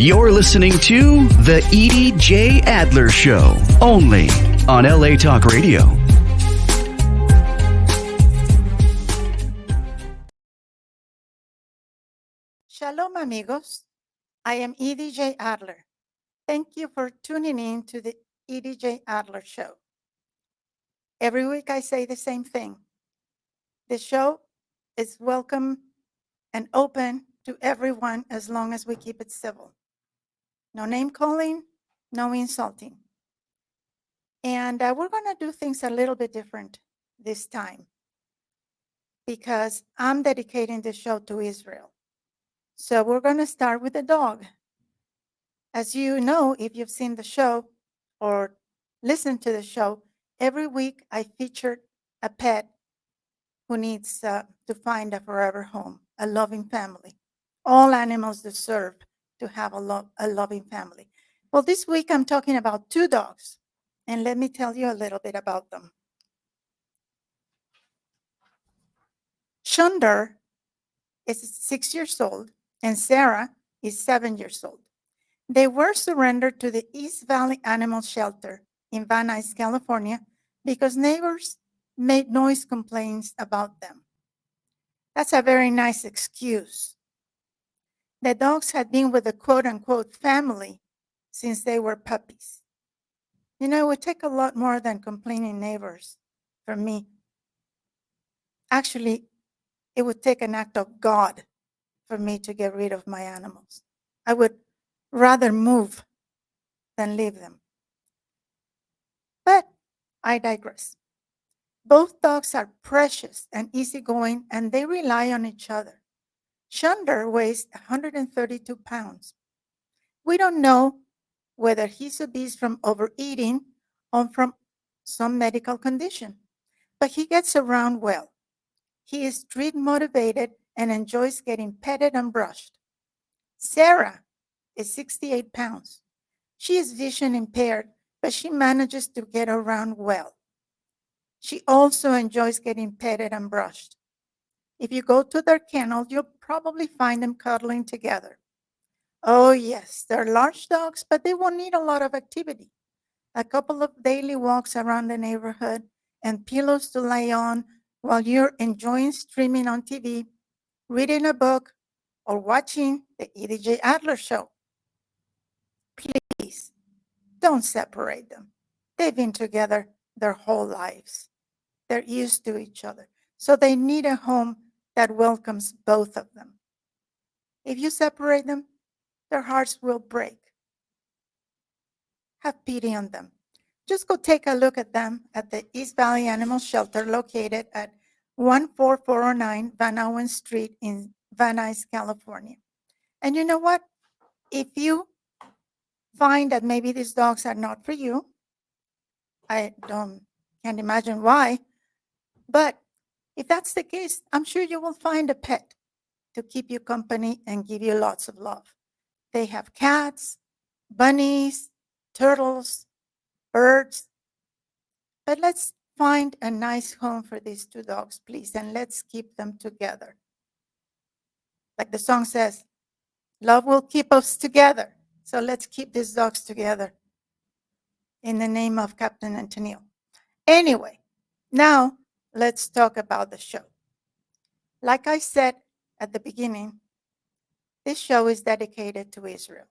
You're listening to The EJ Adler Show, only on LA Talk Radio. Shalom, amigos. I am EJ Adler. Thank you for tuning in to the EJ Adler Show. Every week I say the same thing. The show is welcome and open to everyone as long as we keep it civil. No name calling, no insulting. And we're going to do things a little bit different this time because I'm dedicating the show to Israel. So we're going to start with the dog. As you know, if you've seen the show or listened to the show, every week I featured a pet who needs to find a forever home, a loving family. All animals deserve to have a loving family. Well, this week I'm talking about two dogs, and let me tell you a little bit about them. Shunder is 6 years old, and Sarah is 7 years old. They were surrendered to the East Valley Animal Shelter in Van Nuys, California, because neighbors made noise complaints about them. That's a very nice excuse. The dogs had been with the quote-unquote family since they were puppies. You know, it would take a lot more than complaining neighbors for me. Actually, it would take an act of God for me to get rid of my animals. I would rather move than leave them. But I digress. Both dogs are precious and easygoing, and they rely on each other. Shunder weighs 132 pounds. We don't know whether he's obese from overeating or from some medical condition, but he gets around well. He is street motivated and enjoys getting petted and brushed. Sarah is 68 pounds. She is vision impaired, but she manages to get around well. She also enjoys getting petted and brushed. If you go to their kennel, you'll probably find them cuddling together. Oh, yes, they're large dogs, but they won't need a lot of activity. A couple of daily walks around the neighborhood and pillows to lay on while you're enjoying streaming on TV, reading a book, or watching the EJ Adler Show. Please, don't separate them. They've been together their whole lives. They're used to each other. So they need a home that welcomes both of them. If you separate them, their hearts will break. Have pity on them. Just go take a look at them at the East Valley Animal Shelter located at 14409 Van Owen Street in Van Nuys, California. And you know what? If you find that maybe these dogs are not for you, I can't imagine why, but if that's the case, I'm sure you will find a pet to keep you company and give you lots of love. They have cats, bunnies, turtles, birds. But let's find a nice home for these two dogs, please, and let's keep them together. Like the song says, love will keep us together. So let's keep these dogs together in the name of Captain and Tennille. Anyway, now let's talk about the show. Like I said at the beginning, this show is dedicated to Israel.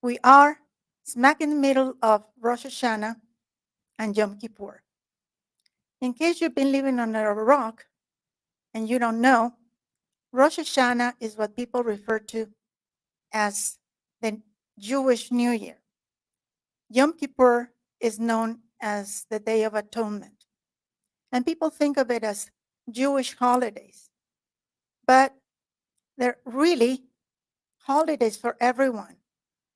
We are smack in the middle of Rosh Hashanah and Yom Kippur. In case you've been living under a rock and you don't know, Rosh Hashanah is what people refer to as the Jewish New Year. Yom Kippur is known as the Day of Atonement. And people think of it as Jewish holidays. But they're really holidays for everyone.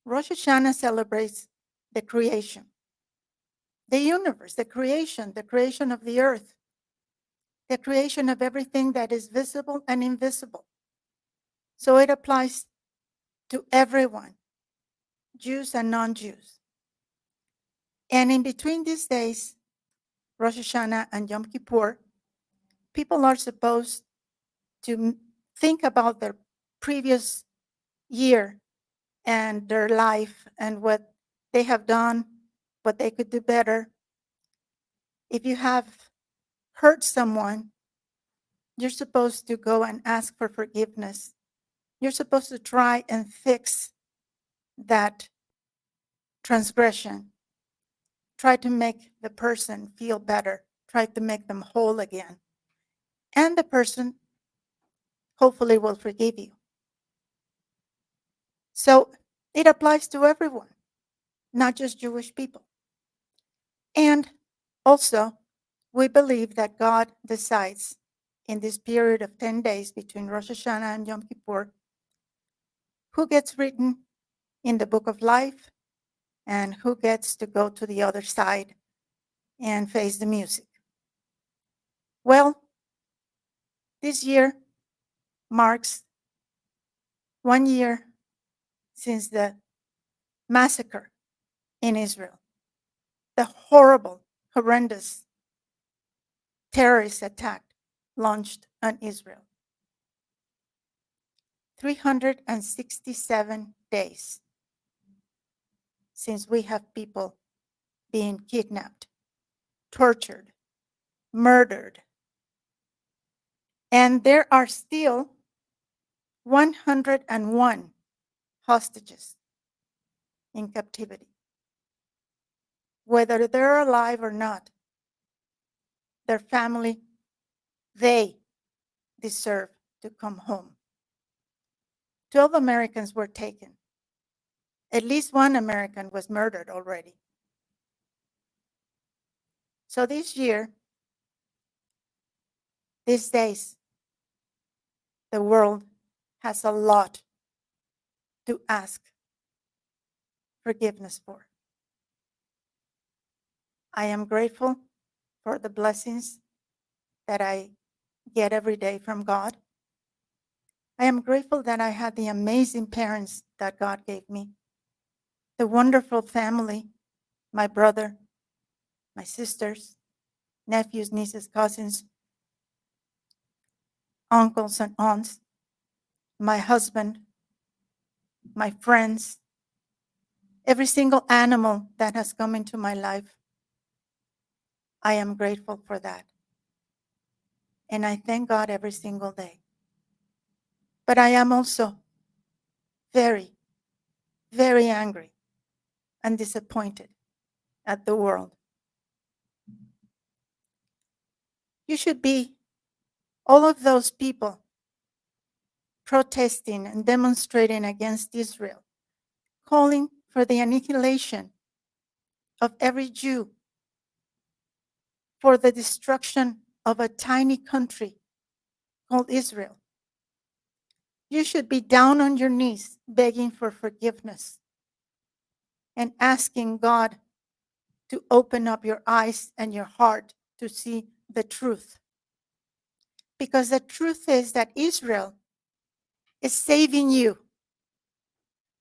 Rosh Hashanah celebrates the creation, the universe, the creation of the earth, the creation of everything that is visible and invisible. So it applies to everyone, Jews and non-Jews. And in between these days, Rosh Hashanah and Yom Kippur, people are supposed to think about their previous year and their life and what they have done, what they could do better. If you have hurt someone, you're supposed to go and ask for forgiveness. You're supposed to try and fix that transgression. Try to make the person feel better. Try to make them whole again. And the person hopefully will forgive you. So it applies to everyone, not just Jewish people. And also, we believe that God decides in this period of 10 days between Rosh Hashanah and Yom Kippur who gets written in the book of life and who gets to go to the other side and face the music. Well, this year marks 1 year since the massacre in Israel, the horrible, horrendous terrorist attack launched on Israel. 367 days since we have people being kidnapped, tortured, murdered. And there are still 101 hostages in captivity. Whether they're alive or not, their family, they deserve to come home. 12 Americans were taken. At least one American was murdered already. So this year, these days, the world has a lot to ask forgiveness for. I am grateful for the blessings that I get every day from God. I am grateful that I had the amazing parents that God gave me, the wonderful family, my brother, my sisters, nephews, nieces, cousins, uncles and aunts, my husband, my friends, every single animal that has come into my life. I am grateful for that. And I thank God every single day. But I am also very, very angry and disappointed at the world. You should be all of those people protesting and demonstrating against Israel, calling for the annihilation of every Jew, for the destruction of a tiny country called Israel. You should be down on your knees begging for forgiveness and asking God to open up your eyes and your heart to see the truth. Because the truth is that Israel is saving you.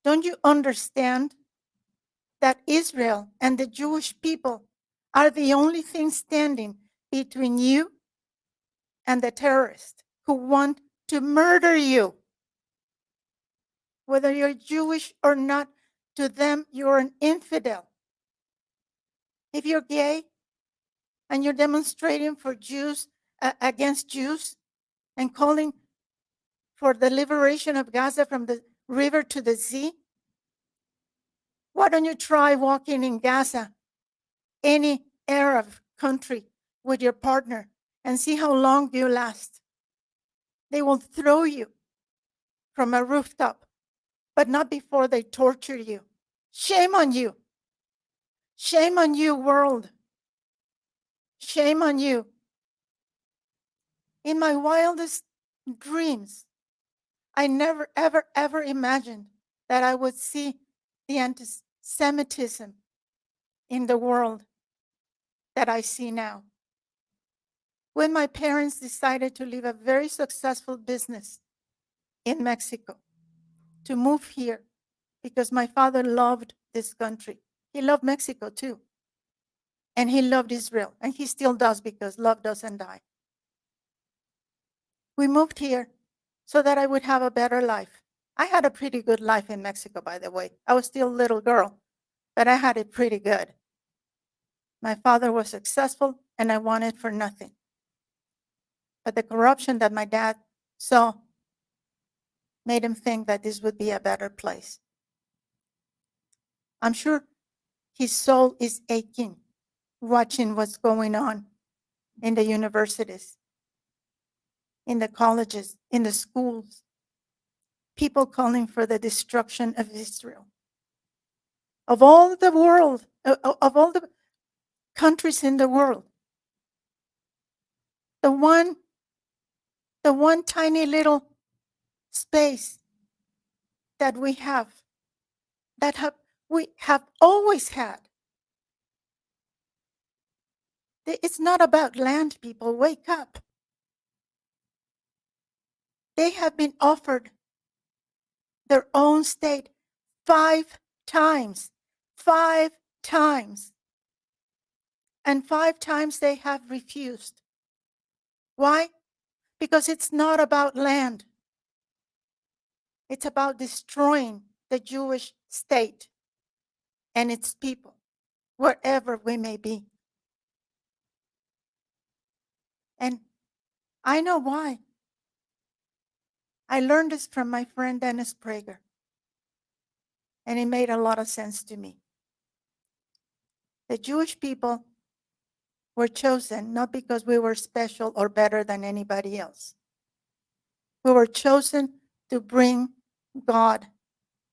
Don't you understand that Israel and the Jewish people are the only thing standing between you and the terrorists who want to murder you? Whether you're Jewish or not, to them, you're an infidel. If you're gay and you're demonstrating for Jews, against Jews, and calling for the liberation of Gaza from the river to the sea, why don't you try walking in Gaza, any Arab country, with your partner and see how long you last? They will throw you from a rooftop, but not before they torture you. Shame on you. Shame on you, world. Shame on you. In my wildest dreams, I never, ever, ever imagined that I would see the anti-Semitism in the world that I see now. When my parents decided to leave a very successful business in Mexico to move here, because my father loved this country. He loved Mexico too. And he loved Israel. And he still does, because love doesn't die. We moved here so that I would have a better life. I had a pretty good life in Mexico, by the way. I was still a little girl, but I had it pretty good. My father was successful, and I wanted for nothing. But the corruption that my dad saw made him think that this would be a better place. I'm sure his soul is aching, watching what's going on in the universities, in the colleges, in the schools, people calling for the destruction of Israel. Of all the world, of all the countries in the world, the one tiny little space that we have, we have always had. It's not about land, people. Wake up. They have been offered their own state 5 times. 5 times. And 5 times they have refused. Why? Because it's not about land. It's about destroying the Jewish state and its people, wherever we may be. And I know why. I learned this from my friend Dennis Prager, and it made a lot of sense to me. The Jewish people were chosen not because we were special or better than anybody else. We were chosen to bring God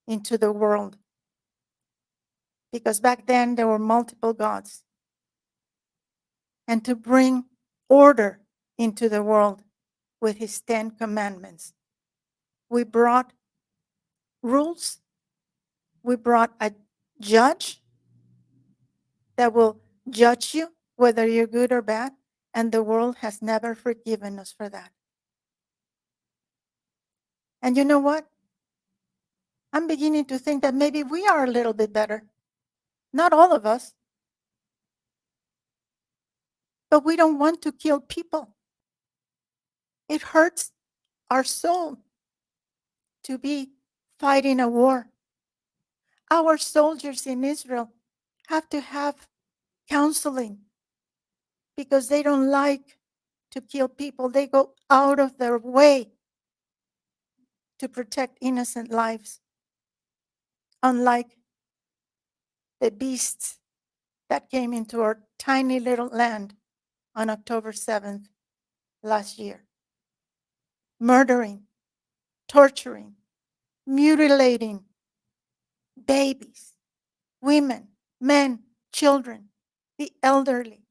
into the world. Because back then there were multiple gods. And to bring order into the world with his 10 commandments. We brought rules. We brought a judge that will judge you, whether you're good or bad. And the world has never forgiven us for that. And you know what? I'm beginning to think that maybe we are a little bit better. Not all of us. But we don't want to kill people. It hurts our soul to be fighting a war. Our soldiers in Israel have to have counseling because they don't like to kill people. They go out of their way to protect innocent lives, unlike the beasts that came into our tiny little land on October 7th last year, murdering, torturing, mutilating babies, women, men, children, the elderly.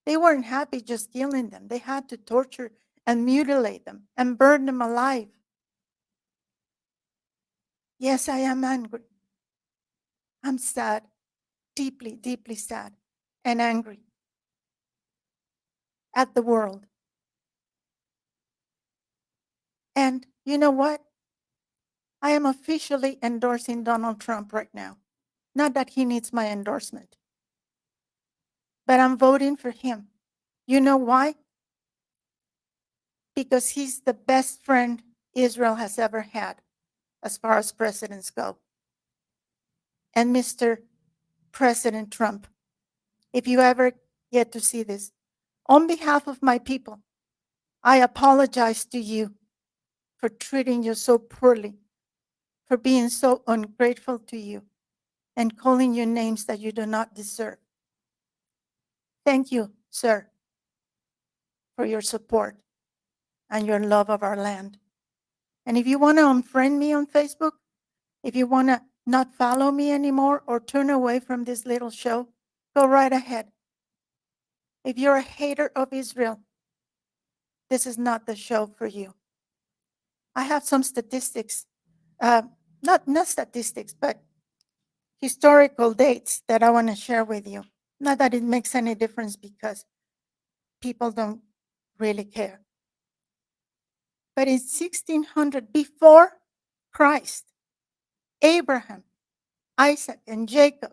They weren't happy just killing them. They had to torture and mutilate them and burn them alive. Yes, I am angry. I'm sad, deeply, deeply sad and angry at the world. And you know what? I am officially endorsing Donald Trump right now. Not that he needs my endorsement, but I'm voting for him. You know why? Because he's the best friend Israel has ever had as far as presidents go. And Mr. President Trump, if you ever get to see this, on behalf of my people, I apologize to you for treating you so poorly, for being so ungrateful to you, and calling you names that you do not deserve. Thank you, sir, for your support and your love of our land. And if you want to unfriend me on Facebook, if you want to not follow me anymore or turn away from this little show, go right ahead. If you're a hater of Israel, this is not the show for you. I have some statistics, not statistics, but historical dates that I want to share with you. Not that it makes any difference because people don't really care. But in 1600, before Christ, Abraham, Isaac, and Jacob,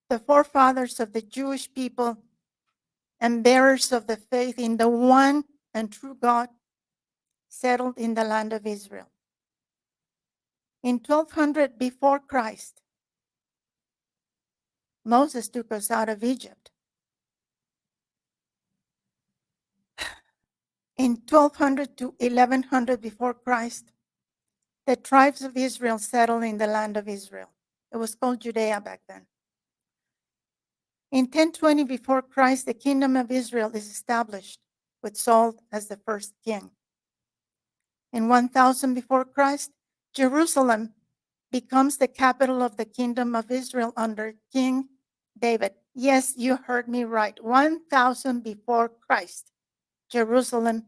the forefathers of the Jewish people and bearers of the faith in the one and true God, settled in the land of Israel. In 1200 before Christ, Moses took us out of Egypt. In 1200 to 1100 before Christ, the tribes of Israel settled in the land of Israel. It was called Judea back then. In 1020 before Christ, the kingdom of Israel is established with Saul as the first king. In 1000 before Christ, Jerusalem becomes the capital of the kingdom of Israel under King David. Yes, you heard me right. 1000 before Christ, Jerusalem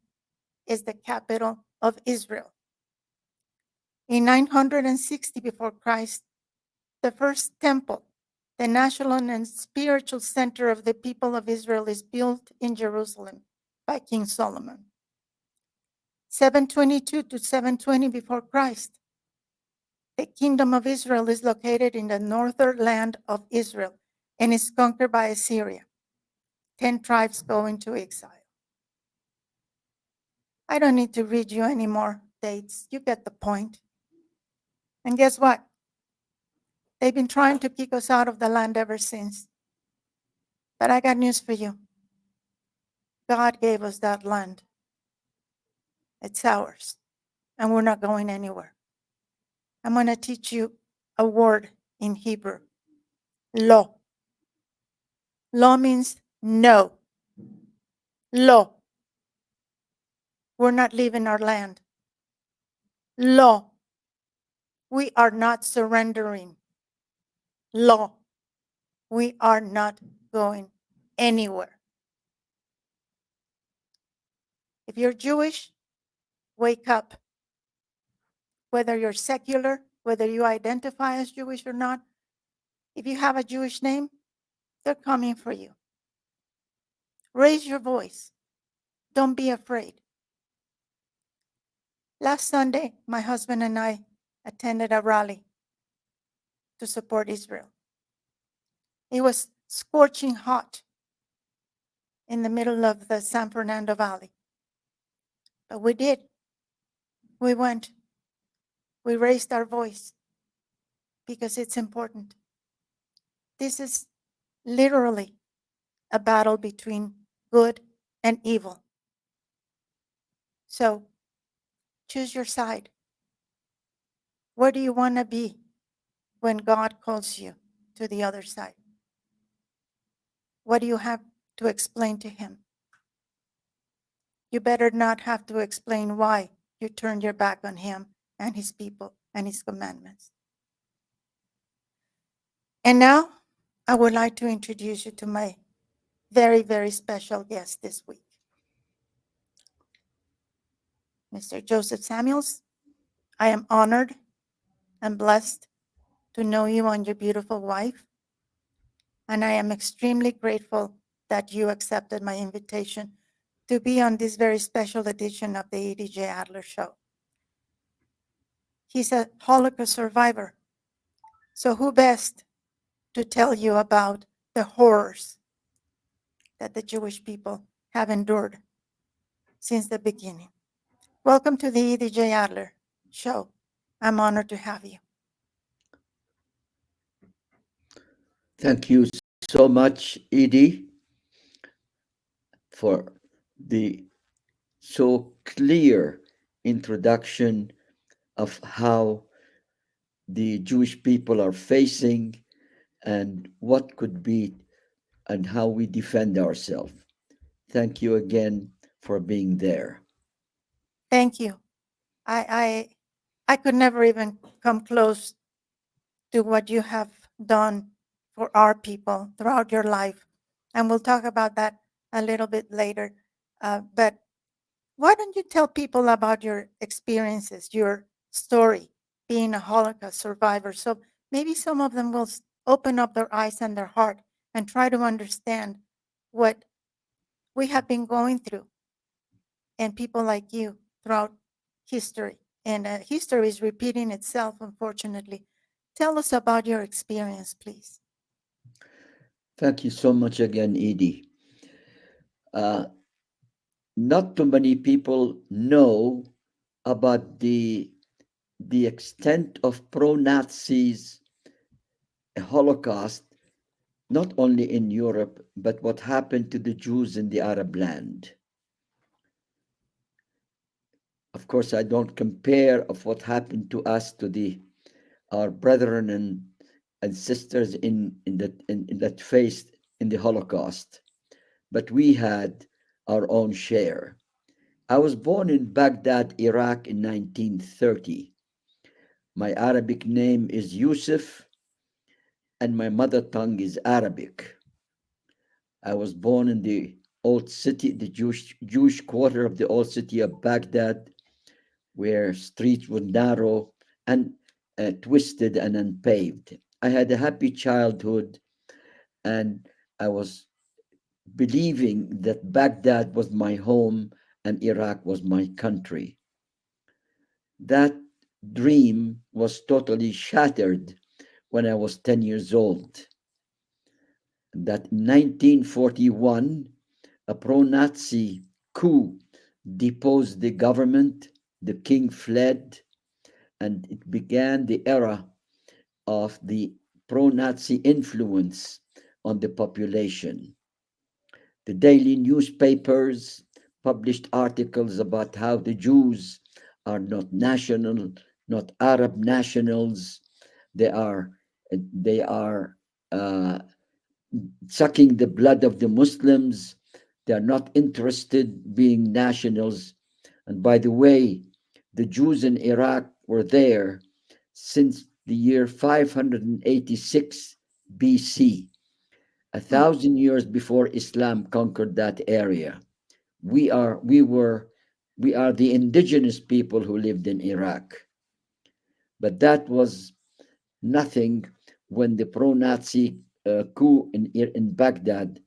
is the capital of Israel. In 960 before Christ, the first temple, the national and spiritual center of the people of Israel, is built in Jerusalem by King Solomon. 722 to 720 before Christ, the kingdom of Israel is located in the northern land of Israel and is conquered by Assyria. 10 tribes go into exile. I don't need to read you any more dates. You get the point. And guess what? They've been trying to kick us out of the land ever since. But I got news for you. God gave us that land. It's ours. And we're not going anywhere. I'm going to teach you a word in Hebrew. Lo. Lo means no. Lo. We're not leaving our land. Lo. We are not surrendering. Lo. We are not going anywhere. If you're Jewish, wake up. Whether you're secular, whether you identify as Jewish or not, if you have a Jewish name, they're coming for you. Raise your voice. Don't be afraid. Last Sunday, my husband and I attended a rally to support Israel. It was scorching hot in the middle of the San Fernando Valley. But we did. We went. We raised our voice because it's important. This is literally a battle between good and evil. So choose your side. Where do you want to be when God calls you to the other side? What do you have to explain to him? You better not have to explain why you turned your back on him and his people and his commandments. And now I would like to introduce you to my very, very special guest this week, Mr. Joseph Samuels. I am honored and blessed to know you and your beautiful wife, and I am extremely grateful that you accepted my invitation to be on this very special edition of the EJA Adler Show. He's a Holocaust survivor, so who best to tell you about the horrors that the Jewish people have endured since the beginning. Welcome to the EJA Adler Show. I'm honored to have you. Thank you so much, Edie, for the so clear introduction of how the Jewish people are facing and what could be and how we defend ourselves. Thank you again for being there. Thank you. I could never even come close to what you have done for our people throughout your life. And we'll talk about that a little bit later. But why don't you tell people about your experiences, your story, being a Holocaust survivor? So maybe some of them will open up their eyes and their heart and try to understand what we have been going through and people like you throughout history. And history is repeating itself, unfortunately. Tell us about your experience, please. Thank you so much again, Edie. Not too many people know about the the extent of pro-Nazis Holocaust, not only in Europe, but what happened to the Jews in the Arab land. Of course, I don't compare of what happened to us to the our brethren and sisters in that faced in the Holocaust, but we had our own share. I was born in Baghdad, Iraq in 1930. My Arabic name is Yusuf, and my mother tongue is Arabic. I was born in the old city, the Jewish quarter of the old city of Baghdad, where streets were narrow and twisted and unpaved. I had a happy childhood, and I was believing that Baghdad was my home and Iraq was my country. That dream was totally shattered when I was 10 years old. That in 1941, a pro Nazi coup deposed the government, the king fled, and it began the era of the pro Nazi influence on the population. The daily newspapers published articles about how the Jews are not national, not Arab nationals. They are they are uh, sucking the blood of the Muslims. They are not interested being nationals. And by the way, the Jews in Iraq were there since the year 586 BC, a Mm. thousand years before Islam conquered that area. We are the indigenous people who lived in Iraq. But that was nothing when the pro-Nazi coup in Baghdad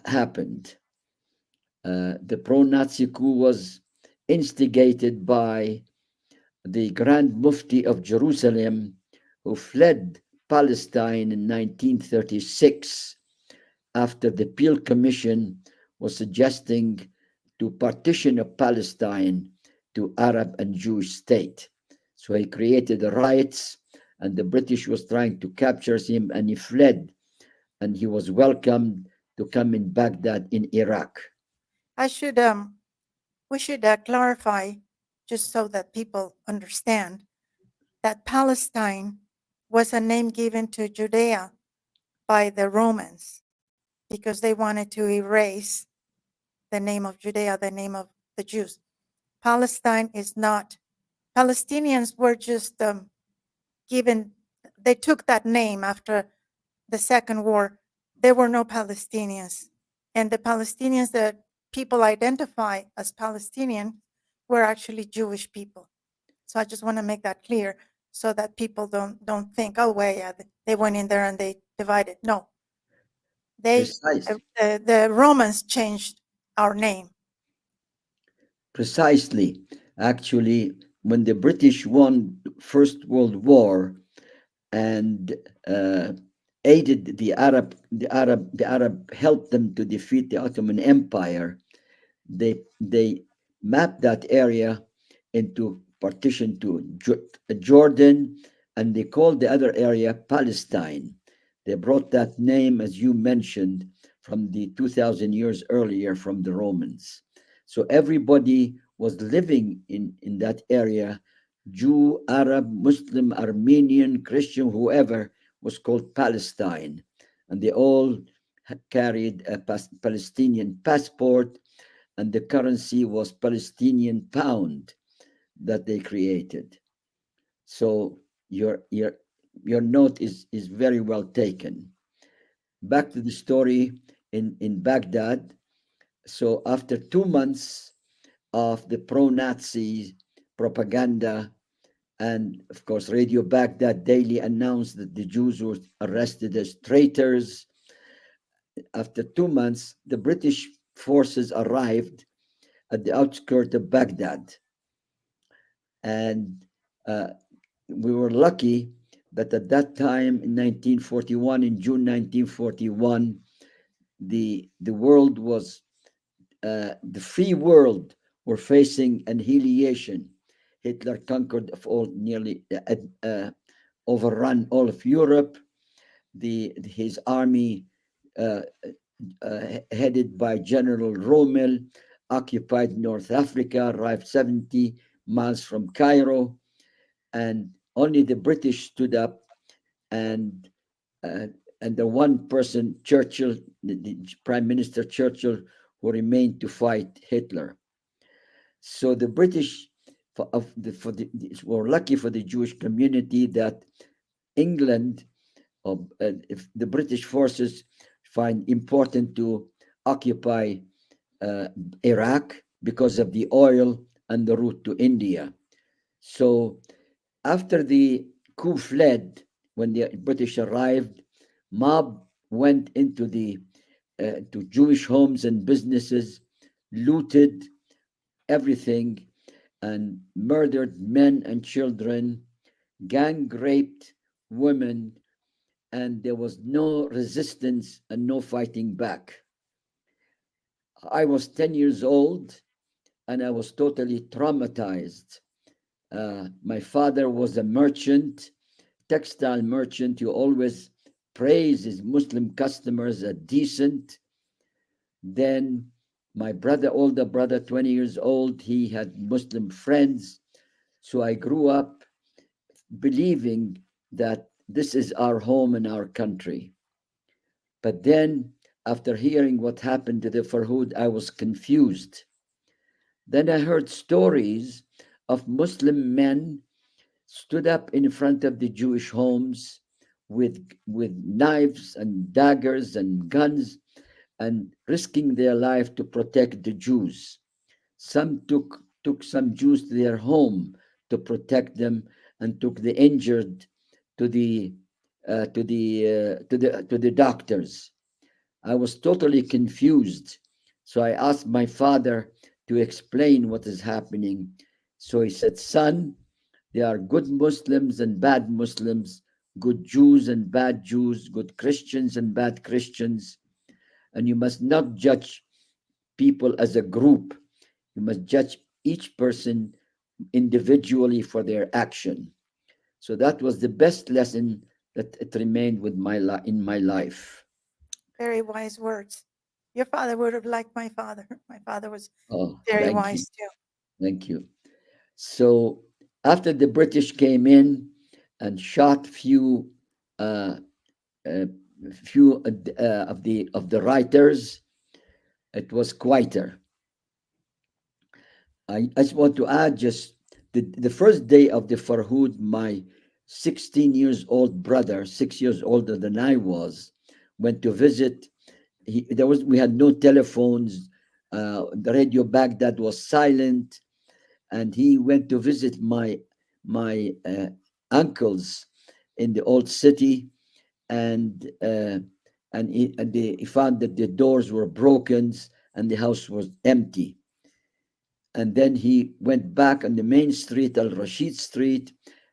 happened. The pro-Nazi coup was instigated by the Grand Mufti of Jerusalem, who fled Palestine in 1936 after the Peel Commission was suggesting to partition of Palestine to Arab and Jewish state. So he created the riots, and the British was trying to capture him, and he fled, and he was welcomed to come in Baghdad in Iraq. I should we should clarify, just so that people understand, that Palestine was a name given to Judea by the Romans because they wanted to erase the name of Judea, the name of the Jews. Palestine is not. Palestinians were just given. They took that name after the Second War. There were no Palestinians, and the Palestinians that people identify as Palestinian were actually Jewish people. So I just want to make that clear so that people don't think, oh, well, yeah, they went in there and they divided. No, they Precise, the Romans changed our name. precisely. Actually, when the British won First World War and aided the Arab helped them to defeat the Ottoman Empire, they mapped that area into partition to Jordan, and they called the other area Palestine. They brought that name, as you mentioned, from the 2,000 years earlier from the Romans. So everybody was living in that area, Jew, Arab, Muslim, Armenian, Christian, whoever, was called Palestine. And they all carried a Palestinian passport, and the currency was Palestinian pound that they created. So your note is very well taken. Back to the story in Baghdad. So after 2 months of the pro-Nazi propaganda, and of course Radio Baghdad daily announced that the Jews were arrested as traitors. After 2 months, the British forces arrived at the outskirts of Baghdad, and we were lucky that at that time in 1941, in June 1941, the world was the free world were facing annihilation. Hitler conquered of all, nearly overrun all of Europe. His army, uh, headed by General Rommel, occupied North Africa, arrived 70 miles from Cairo, and only the British stood up, and uh, the one person, Churchill, the Prime Minister Churchill, who remained to fight Hitler. So the British, were lucky for the Jewish community that England, if the British forces find important to occupy uh, Iraq because of the oil and the route to India. So after the coup fled, when the British arrived, mob went into the to Jewish homes and businesses, looted everything, and murdered men and children, gang raped women, and there was no resistance and no fighting back. I was 10 years old and I was totally traumatized. My father was a merchant, textile merchant, who always praised his Muslim customers as decent. Then my brother, older brother, 20 years old, he had Muslim friends. So I grew up believing that this is our home and our country. But then, after hearing what happened to the Farhud, I was confused. Then I heard stories of Muslim men stood up in front of the Jewish homes with knives and daggers and guns, and risking their life to protect the Jews. Some took some Jews to their home to protect them, and took the injured to the doctors. I was totally confused. So I asked my father to explain what is happening. So he said, "Son, there are good Muslims and bad Muslims, good Jews and bad Jews, good Christians and bad Christians, and you must not judge people as a group. You must judge each person individually for their action." So that was the best lesson that it remained with in my life. Very wise words. Your father would have liked my father. My father was Oh, very thank you. wise too. Thank you. So after the British came in and shot uh, uh, few of the writers, it was quieter. I just want to add, just the first day of the Farhud, my 16 years old brother, 6 years older than I was, went to visit. We had no telephones. The radio back that was silent, and he went to visit my uncles in the old city, and he found that the doors were broken and the house was empty. And then he went back on the main street, Al Rashid Street,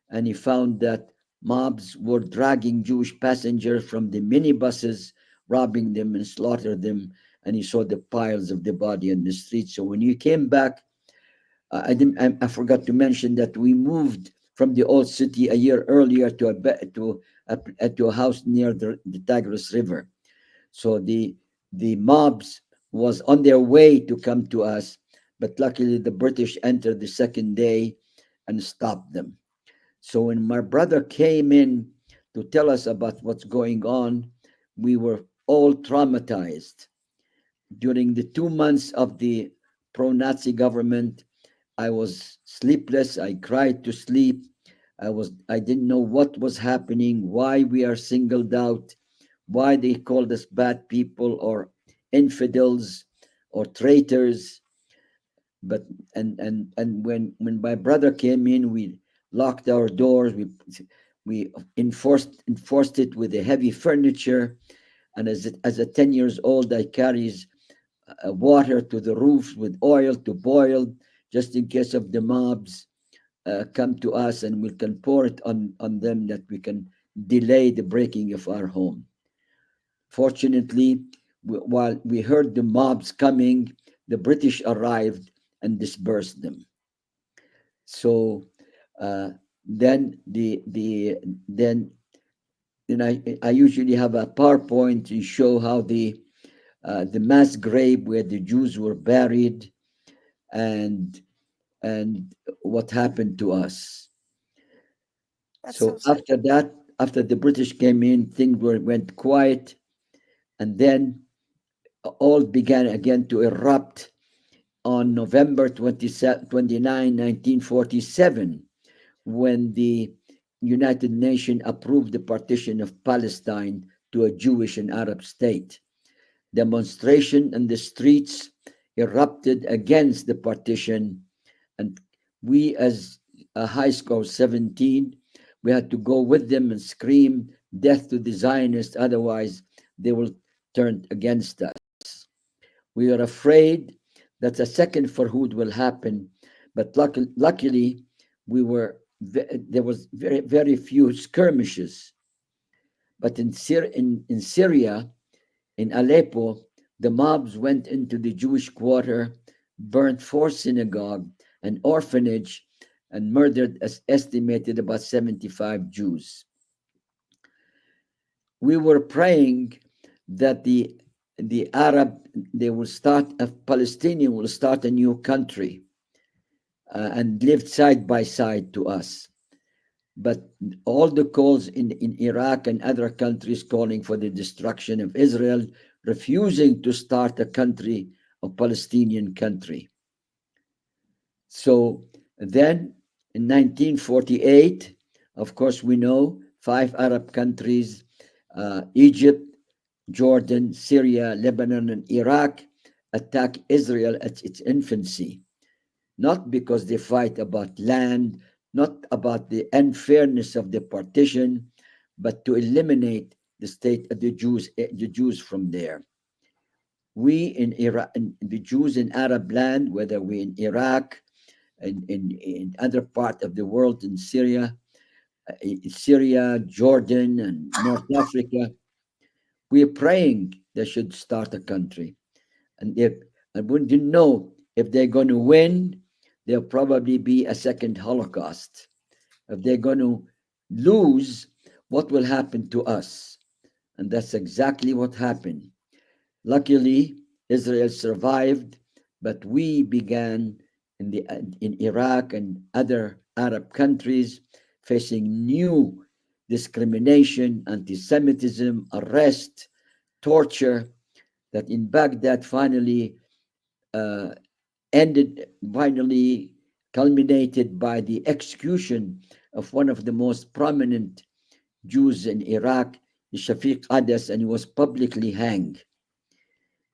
and he found that mobs were dragging Jewish passengers from the minibuses, robbing them and slaughter them. And he saw the piles of the body on the street. So when he came back, I forgot to mention that we moved from the old city a year earlier to a house near the Tigris River. So the mobs was on their way to come to us, but luckily the British entered the second day and stopped them. So when my brother came in to tell us about what's going on, we were all traumatized. During the 2 months of the pro-Nazi government, I was sleepless. I cried to sleep. I didn't know what was happening, why we are singled out, why they called us bad people or infidels or traitors. But and when my brother came in, we locked our doors. We enforced it with the heavy furniture. And as a 10 years old, I carries water to the roofs with oil to boil, just in case of the mobs come to us, and we can pour it on them, that we can delay the breaking of our home. Fortunately, while we heard the mobs coming, the British arrived and dispersed them. So uh, then I usually have a PowerPoint to show how the mass grave where the Jews were buried, and and what happened to us. That's so So sad. after the British came in, things went quiet, and then all began again to erupt on November 29, 1947, when the United Nations approved the partition of Palestine to a Jewish and Arab state. Demonstration in the streets erupted against the partition, and we, as a high school 17, we had to go with them and scream death to the Zionists, otherwise they will turn against us. We are afraid that a second Farhud will happen, but luckily there was very few skirmishes. But in Syria, in Aleppo, the mobs went into the Jewish quarter, burnt 4 synagogues, an orphanage, and murdered as estimated about 75 Jews. We were praying that the Arab, they will start, a Palestinian will start a new country and lived side by side to us. But all the calls in Iraq and other countries calling for the destruction of Israel, refusing to start a country, a Palestinian country. So then in 1948, of course, we know 5 Arab countries, Egypt, Jordan, Syria, Lebanon, and Iraq, attack Israel at its infancy, not because they fight about land, not about the unfairness of the partition, but to eliminate the state of the Jews from there. We in Iraq, the Jews in Arab land, whether we in Iraq and in other part of the world, in Syria, Jordan, and North Africa, we are praying they should start a country. And we didn't know if they're going to win, there'll probably be a second Holocaust. If they're going to lose, what will happen to us? And that's exactly what happened. Luckily, Israel survived, but we began in Iraq and other Arab countries facing new discrimination, anti-Semitism, arrest, torture, that in Baghdad uh, finally culminated by the execution of one of the most prominent Jews in Iraq, Shafiq Adas, and he was publicly hanged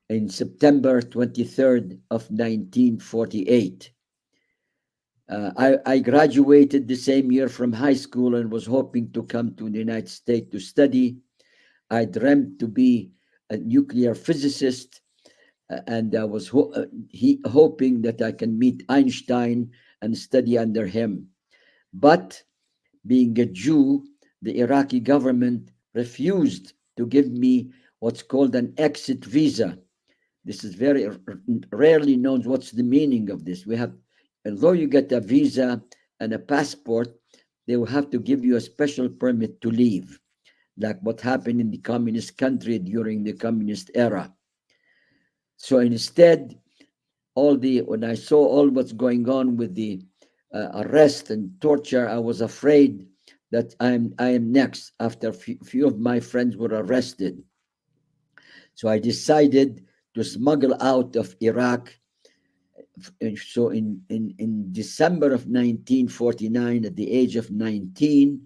in September 23rd of 1948. I graduated the same year from high school and was hoping to come to the United States to study. I dreamt to be a nuclear physicist, and I was hoping that I can meet Einstein and study under him. But being a Jew, the Iraqi government refused to give me what's called an exit visa. This is very rarely known. What's the meaning of this? Although you get a visa and a passport, they will have to give you a special permit to leave, like what happened in the communist country during the communist era. So instead, when I saw all what's going on with the arrest and torture, I was afraid that I am next after few of my friends were arrested. So I decided to smuggle out of Iraq. So in December of 1949, at the age of 19,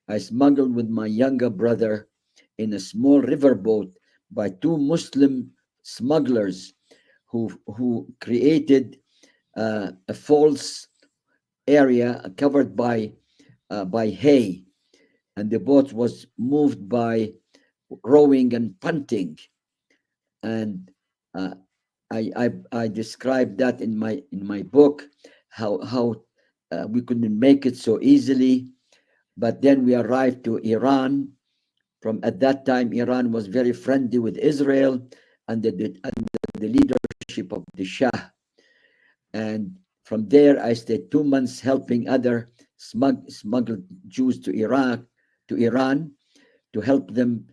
I smuggled with my younger brother in a small riverboat by 2 Muslim smugglers who created a false area covered by hay, and the boat was moved by rowing and punting. And uh, I described that in my book, how we couldn't make it so easily. But then we arrived to Iran. From at that time, Iran was very friendly with Israel under the leadership of the Shah. And From there, I stayed 2 months helping other smuggled Jews to Iraq, to Iran, to help them,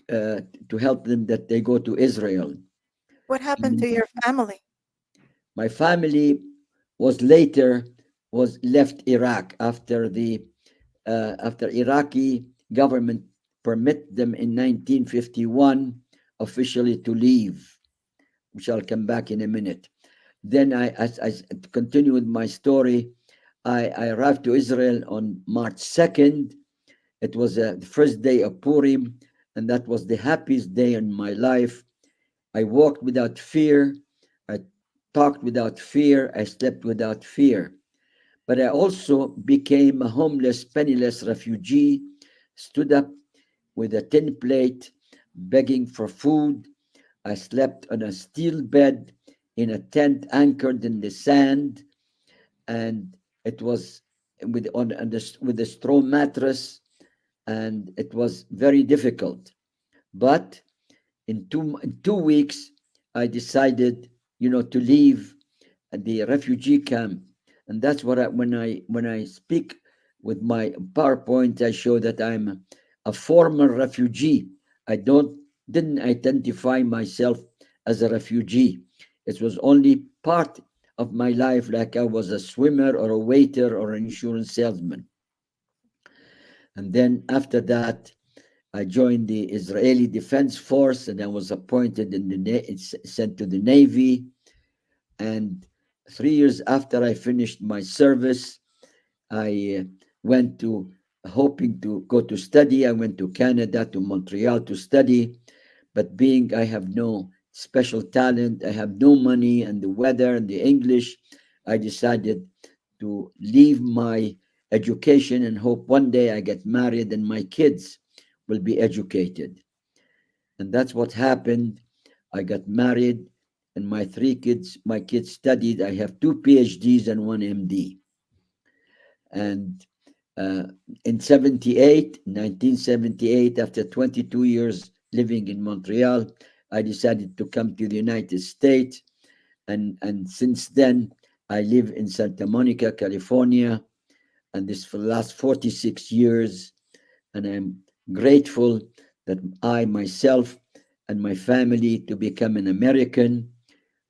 that they go to Israel. What happened And to your family? my family was later was left Iraq after Iraqi government permit them in 1951 officially to leave, which I'll come back in a minute. Then as I continue with my story, I arrived to Israel on March 2nd. It was the first day of Purim, and that was the happiest day in my life. I walked without fear. I talked without fear. I slept without fear. But I also became a homeless, penniless refugee, stood up with a tin plate, begging for food. I slept on a steel bed in a tent anchored in the sand, and it was with a straw mattress, and it was very difficult. But in 2 weeks, I decided, to leave the refugee camp, and that's what when I speak with my PowerPoint, I show that I'm a former refugee. I didn't identify myself as a refugee. It was only part of my life, like I was a swimmer or a waiter or an insurance salesman. And then after that, I joined the Israeli Defense Force, and I was appointed sent to the Navy. And 3 years after I finished my service, I went to hoping to go to study. I went to Canada, to Montreal to study, but being I have no special talent, I have no money, and the weather and the English, I decided to leave my education and hope one day I get married and my kids will be educated. And that's what happened. I got married, and my kids studied. I have two PhDs and one MD. And uh, in 1978, after 22 years living in Montreal, I decided to come to the United States. And since then, I live in Santa Monica, California, and this for the last 46 years. And I'm grateful that I myself and my family to become an American,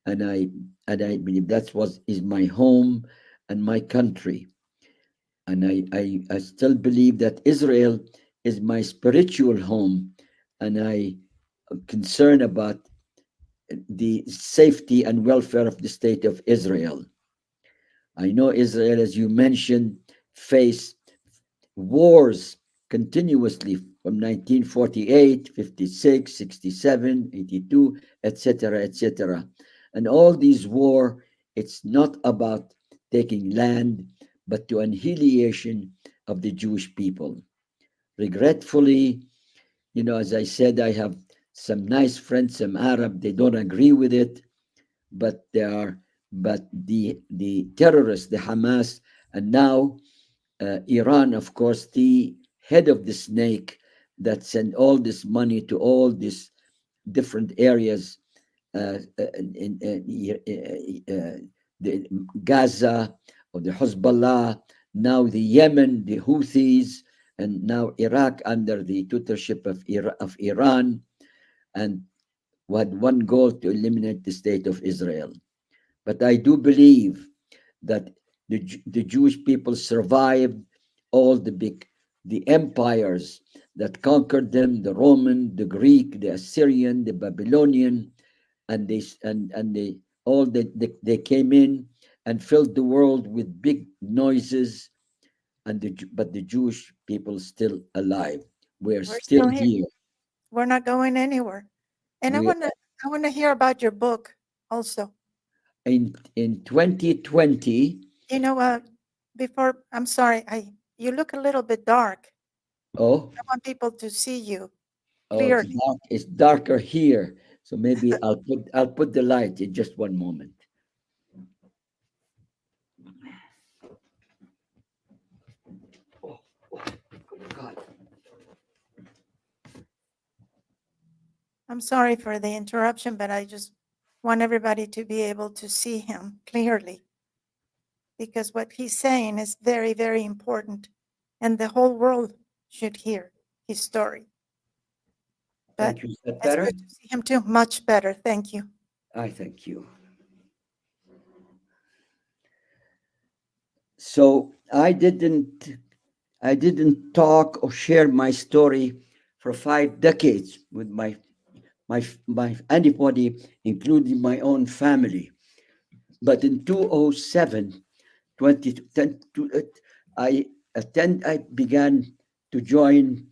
and I believe that's what is my home and my country. And I still believe that Israel is my spiritual home, and I am concerned about the safety and welfare of the state of Israel. I know Israel, as you mentioned, faced wars continuously from 1948, 56, 67, 82, etc., etc. And all these war, it's not about taking land, but to annihilation of the Jewish people. Regretfully, as I said, I have some nice friends, some Arab, they don't agree with it, but the terrorists, the Hamas, and now Iran, of course, the head of the snake that sent all this money to all these different areas the Gaza, or the Hezbollah, now the Yemen, the Houthis, and now Iraq under the tutorship of Iran, and had one goal to eliminate the state of Israel. But I do believe that the Jewish people survived all the empires that conquered them, the Roman, the Greek, the Assyrian, the Babylonian, and they all they came in and filled the world with big noises, but the Jewish people still alive. We're We're still still here. here. We're not going anywhere. And I We want to I want to hear about your book also. in 2020. You know, before I'm sorry, you look a little bit dark. Oh, I want people to see you oh, it's clearly. dark. It's darker here. So maybe I'll put the light in just one moment. Oh, oh, God. I'm sorry for the interruption, but I just want everybody to be able to see him clearly. because what he's saying is very, very important, and the whole world should hear his story. But Thank you. Is that it's better? good to see him too. Much better. Thank you. I thank you. So I didn't talk or share my story for 5 decades with my anybody, including my own family. But in 2007, 2010, I began to join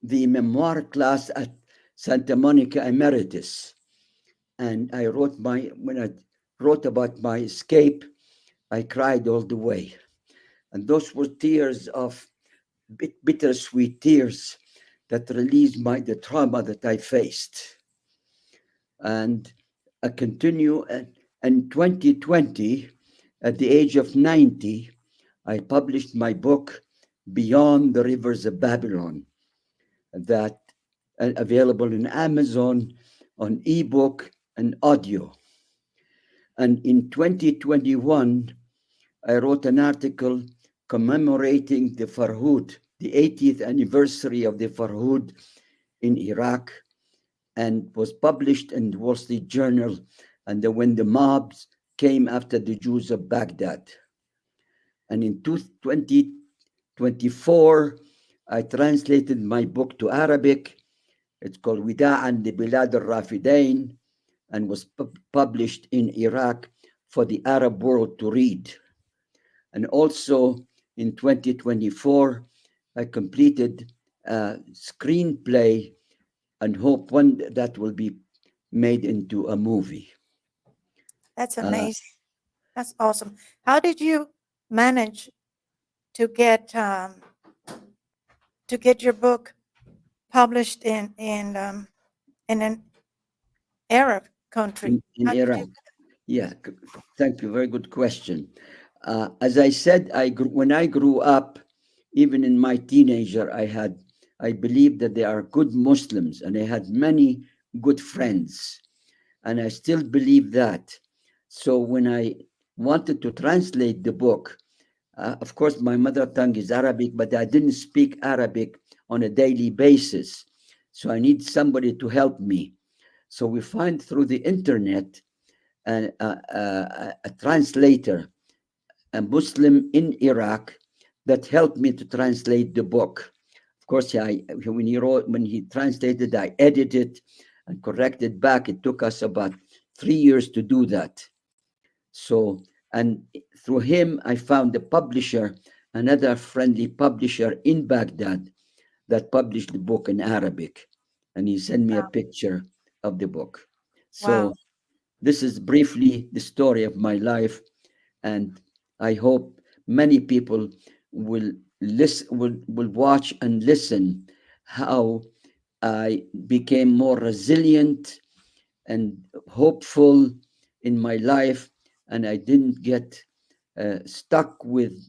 the memoir class at Santa Monica Emeritus, and when I wrote about my escape, I cried all the way, and those were tears of bittersweet tears that released the trauma that I faced. And I continue. And in 2020, at the age of 90, I published my book, Beyond the Rivers of Babylon, that available in Amazon on ebook and audio. And in 2021, I wrote an article commemorating the Farhud, the 80th anniversary of the Farhud in Iraq, and was published in the Wall Street Journal. And when the mobs came after the Jews of Baghdad. And in 2024, I translated my book to Arabic. It's called Wida'an li Bilad al-Rafidain, and was published in Iraq for the Arab world to read. And also in 2024, I completed a screenplay and hope one that will be made into a movie. That's amazing. That's awesome. How did you manage to get your book published in an Arab country? In How did Iraq. you? Yeah, thank you. Very good question. As I said, when I grew up, even in my teenager, I believed that they are good Muslims, and I had many good friends, and I still believe that. So when I wanted to translate the book, of course, my mother tongue is Arabic, but I didn't speak Arabic on a daily basis. So I need somebody to help me. So we find through the internet a translator, a Muslim in Iraq, that helped me to translate the book. Of course, when he translated, I edited and corrected back. It took us about 3 years to do that. So, and through him, I found a publisher, another friendly publisher in Baghdad, that published the book in Arabic, and he sent me a picture of the book. Wow. So this is briefly the story of my life, and I hope many people will will watch and listen how I became more resilient and hopeful in my life, and I didn't get stuck with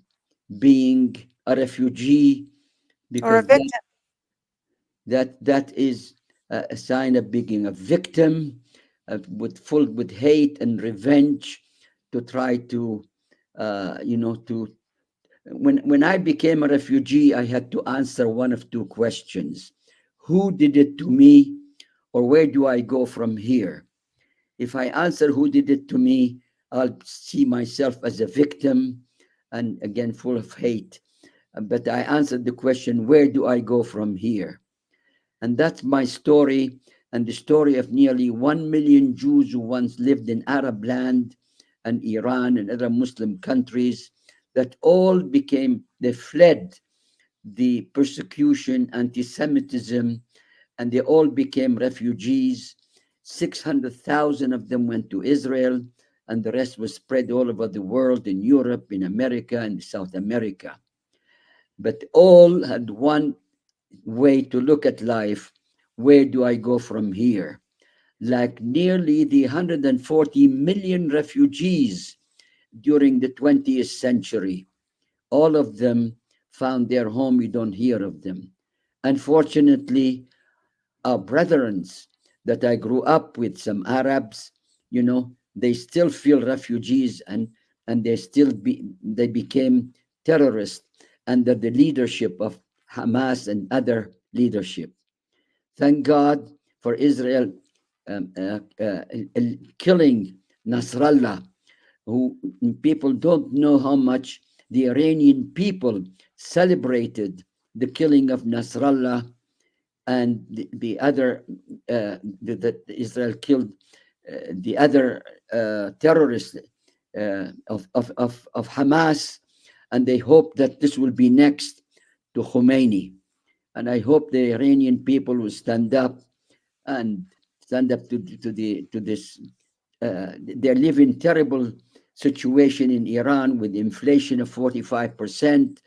being a refugee, Or a because victim. that is a sign of being a victim, full with hate and revenge, to try to to when I became a refugee, I had to answer one of two questions: who did it to me, or where do I go from here? If I answer who did it to me, I'll see myself as a victim, and again full of hate. But I answered the question, where do I go from here? And that's my story, and the story of nearly 1 million Jews who once lived in Arab land and Iran and other Muslim countries, that all they fled the persecution, anti Semitism, and they all became refugees. 600,000 of them went to Israel, and the rest was spread all over the world, in Europe, in America, and South America. But all had one way to look at life: where do I go from here? Like nearly the 140 million refugees during the 20th century, all of them found their home. You don't hear of them. Unfortunately, our brethren that I grew up with, some Arabs, they still feel refugees, and and they became terrorists under the leadership of Hamas and other leadership. Thank God for Israel um, uh, uh, killing Nasrallah, who people don't know how much the Iranian people celebrated the killing of Nasrallah and the other that Israel killed the other terrorists of Hamas, and they hope that this will be next to Khomeini. And I hope the Iranian people will stand up and stand up to this. They live in terrible situation in Iran with inflation of 45%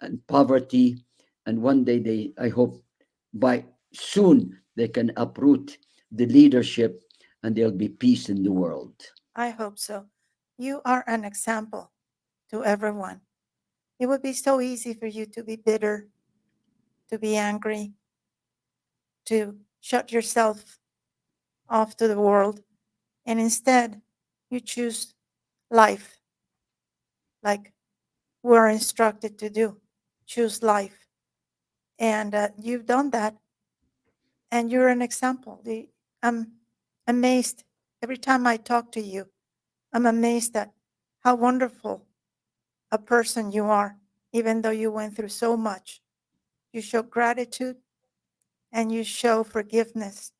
and poverty. And one day I hope by soon they can uproot the leadership and there'll be peace in the world. I hope so. You are an example to everyone. It would be so easy for you to be bitter, to be angry, to shut yourself off to the world. And instead, you choose life like we're instructed to do. Choose life. And you've done that. And you're an example. I'm amazed every time I talk to you. I'm amazed at how wonderful a person you are, even though you went through so much. You show gratitude and you show forgiveness.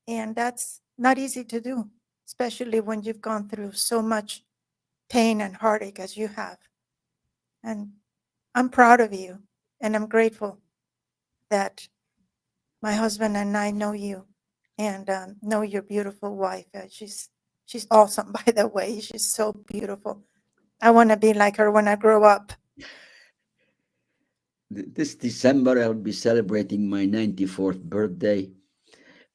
And that's not easy to do, especially when you've gone through so much pain and heartache as you have. And I'm proud of you, and I'm grateful that my husband and I know you and know your beautiful wife. She's awesome, by the way. She's so beautiful. I want to be like her when I grow up. This December, I'll be celebrating my 94th birthday.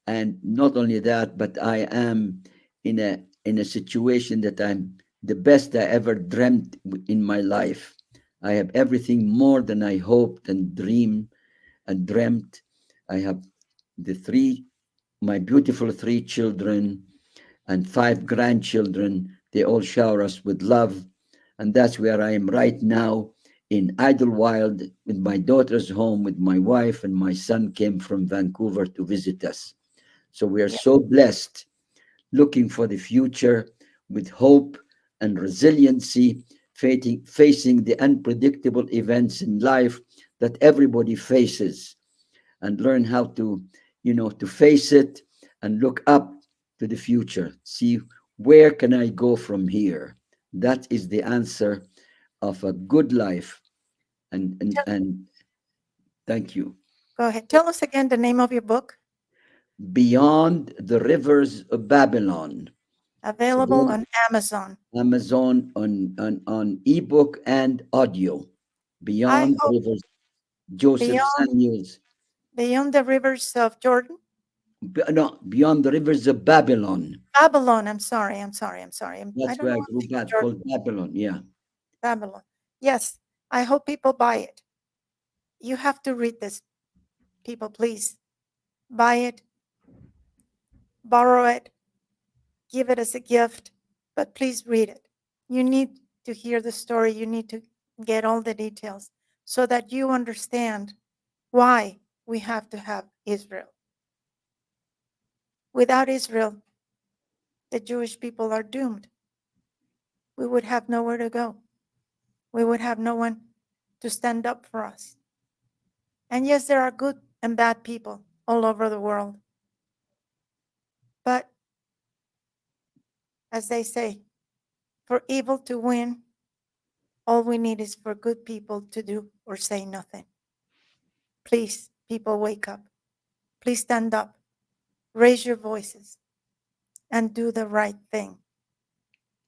And not only that, but I am in a situation that I'm the best I ever dreamt in my life. I have everything more than I hoped and dreamed and dreamt. I have the three, my beautiful three children and five grandchildren. They all shower us with love. And that's where I am right now in Idlewild with my daughter's home with my wife, and my son came from Vancouver to visit us. So we are Yeah. so blessed, looking for the future with hope and resiliency, facing the unpredictable events in life that everybody faces, and learn how to face it and look up to the future. See, where can I go from here? That is the answer of a good life. And thank you. Go ahead. Tell us again the name of your book. Beyond the Rivers of Babylon. It's Available available on Amazon. Amazon on ebook and audio. I Beyond the hope Rivers, Joseph beyond Samuels. beyond the rivers of Jordan, No, Beyond the Rivers of Babylon. Babylon. I'm sorry. I That's don't where know I how to grew say up, Jordan. called Babylon. Yeah. Babylon. Yes, I hope people buy it. You have to read this, people. Please buy it, borrow it, give it as a gift, but please read it. You need to hear the story. You need to get all the details so that you understand why we have to have Israel. Without Israel, the Jewish people are doomed. We would have nowhere to go. We would have no one to stand up for us. And yes, there are good and bad people all over the world. But as they say, for evil to win, all we need is for good people to do or say nothing. Please, people, wake up. Please stand up, raise your voices, and do the right thing,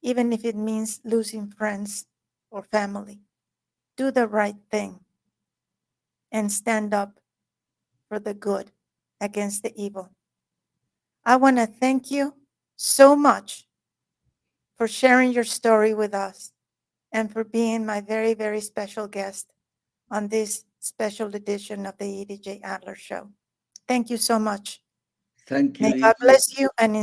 even if it means losing friends or family. Do the right thing and stand up for the good against the evil. I want to thank you so much for sharing your story with us and for being my very, very special guest on this special edition of the EDJ Adler Show. Thank you so much. Thank you, May God Edie. bless you and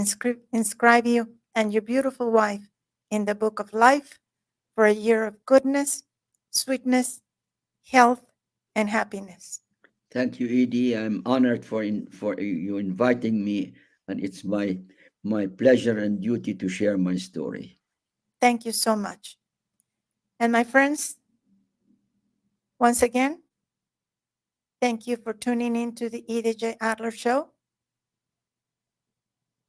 inscribe you and your beautiful wife, in the book of life for a year of goodness, sweetness, health, and happiness. Thank you, Edie. I'm honored for you inviting me, and it's my pleasure and duty to share my story. Thank you so much. And my friends, once again, thank you for tuning in to the EJ Adler Show.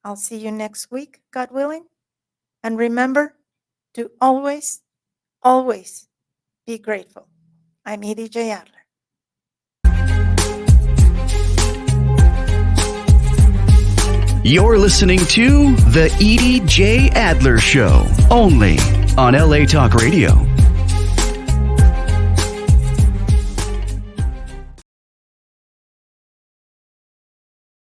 I'll see you next week, God willing. And remember to always, always be grateful. I'm EJ Adler. You're listening to The EJ Adler Show, only on LA Talk Radio.